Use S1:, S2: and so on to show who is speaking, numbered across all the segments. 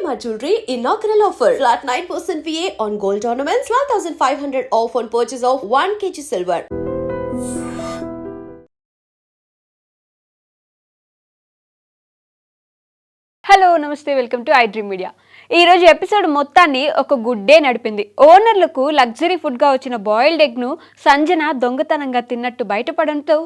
S1: Shalimar Jewelry inaugural offer. Flat 9% VA on gold ornaments, 12,500 off on purchase of 1 kg silver.
S2: Hello నమస్తే, welcome to I dream media. ఈరోజు episode మొత్తాన్ని ఒక గుడ్డే నడిపింది. ఓనర్లకు luxury ఫుడ్గా వచ్చిన boiled ఎగ్ను Sanjana దొంగతనంగా తిన్నట్టు బయటపడంతో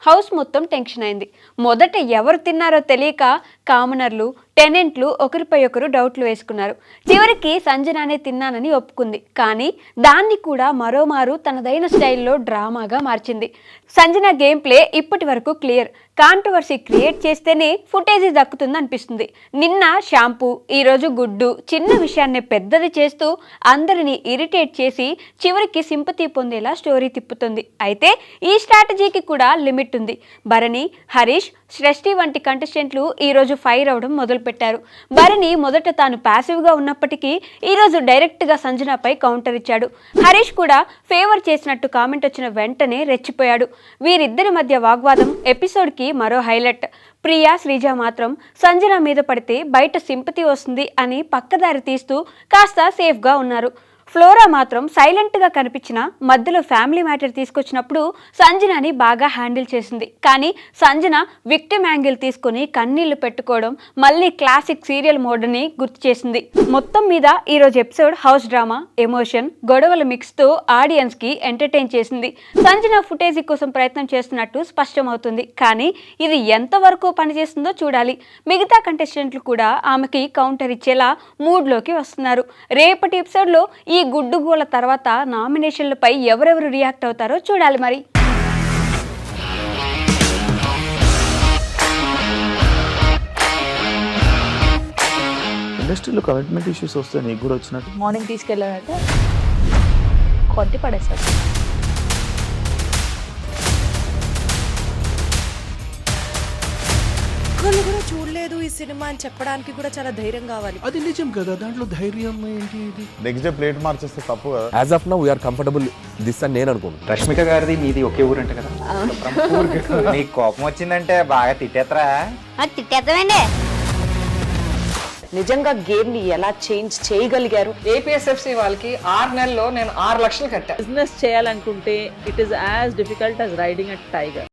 S2: house మొత్తం tension అయింది. మొదట ఎవరు తిన్నారో తెలియక కామనర్లు, టెనెంట్లు ఒకరిపై ఒకరు డౌట్లు వేసుకున్నారు. చివరికి సంజనానే తిన్నానని ఒప్పుకుంది. కానీ దాన్ని కూడా మరోమారు తనదైన స్టైల్లో డ్రామాగా మార్చింది. సంజన గేమ్ ప్లే ఇప్పటి వరకు క్లియర్. కాంట్రవర్సీ క్రియేట్ చేస్తేనే ఫుటేజీ దక్కుతుంది అనిపిస్తుంది. నిన్న షాంపూ, ఈరోజు గుడ్డు, చిన్న విషయాన్ని పెద్దది చేస్తూ అందరినీ ఇరిటేట్ చేసి చివరికి సింపతి పొందేలా స్టోరీ తిప్పుతుంది. అయితే ఈ స్ట్రాటజీకి కూడా లిమిట్ ఉంది. భరణి, హరీష్, సృష్టి వంటి కంటెస్టెంట్లు ఈరోజు ఫైర్ అవడం మొదలుపెట్టారు. భరణి మొదట తాను ప్యాసివ్గా ఉన్నప్పటికీ ఈరోజు డైరెక్ట్గా సంజనపై కౌంటర్ ఇచ్చాడు. హరీష్ కూడా ఫేవర్ చేసినట్టు కామెంట్ వచ్చిన వెంటనే రెచ్చిపోయాడు. వీరిద్దరి మధ్య వాగ్వాదం ఎపిసోడ్కి మరో హైలైట్. ప్రియా, శ్రీజ మాత్రం సంజన మీద పడితే బయట సింపతి వస్తుంది అని పక్కదారి తీస్తూ కాస్త సేఫ్గా ఉన్నారు. ఫ్లోరా మాత్రం సైలెంట్గా కనిపించిన మధ్యలో ఫ్యామిలీ మ్యాటర్ తీసుకొచ్చినప్పుడు సంజనని బాగా హ్యాండిల్ చేసింది. కానీ సంజన విక్టిమ్ యాంగిల్ తీసుకుని కన్నీళ్లు పెట్టుకోవడం మళ్ళీ క్లాసిక్ సీరియల్ మోడ్ని గుర్తు చేసింది. మొత్తం మీద ఈరోజు ఎపిసోడ్ హౌస్ డ్రామా, ఎమోషన్, గొడవల మిక్స్తో ఆడియన్స్కి ఎంటర్టైన్ చేసింది. సంజన ఫుటేజీ కోసం ప్రయత్నం చేస్తున్నట్టు స్పష్టమవుతుంది. కానీ ఇది ఎంతవరకు పనిచేస్తుందో చూడాలి. మిగతా కంటెస్టెంట్లు కూడా ఆమెకి కౌంటర్ ఇచ్చేలా మూడ్లోకి వస్తున్నారు. రేపటి ఎపిసోడ్లో ఈ గుడ్డుగోల తర్వాత నామినేషన్లపై ఎవరెవరు రియాక్ట్ అవుతారో చూడాలి. మరి
S3: ఇండస్ట్రీలో కమిట్మెంట్ ఇష్యూస్ వస్తే నీకు కూడా వచ్చినట్టు
S4: మార్నింగ్ తీసుకెళ్ళానంటే కొట్టి పడేస్తారు.
S5: ఒక్కళ్ళు కూడా చూడలేదు ఈ సినిమా అని చెప్పడానికి కూడా చాలా ధైర్యం కావాలి.
S6: అది నిజం కదా, దాంట్లో ధైర్యం ఏంటి? ఇది
S3: నెక్స్ట్ డే ప్లేట్ మార్చేస్తే తప్పు కదా.
S7: As of now we are comfortable this అని నేను అనుకుంటున్నాను.
S8: రష్మిక గారిది మీది ఒకే ఊరు అంట కదా. నీకు కోపం వచ్చిందంటే బాగా తిట్టేత్తరా?
S4: తిట్టేద్దామండి.
S5: నిజంగా గేమ్ ని ఎలా చేంజ్ చేయగలిగారు?
S9: ఏపీఎస్ఎఫ్సి వాళ్ళకి 6 నెలల్లో నేను 6 లక్షలు కట్టా.
S4: బిజినెస్ చేయాలనుకుంటే it is as difficult as riding a tiger.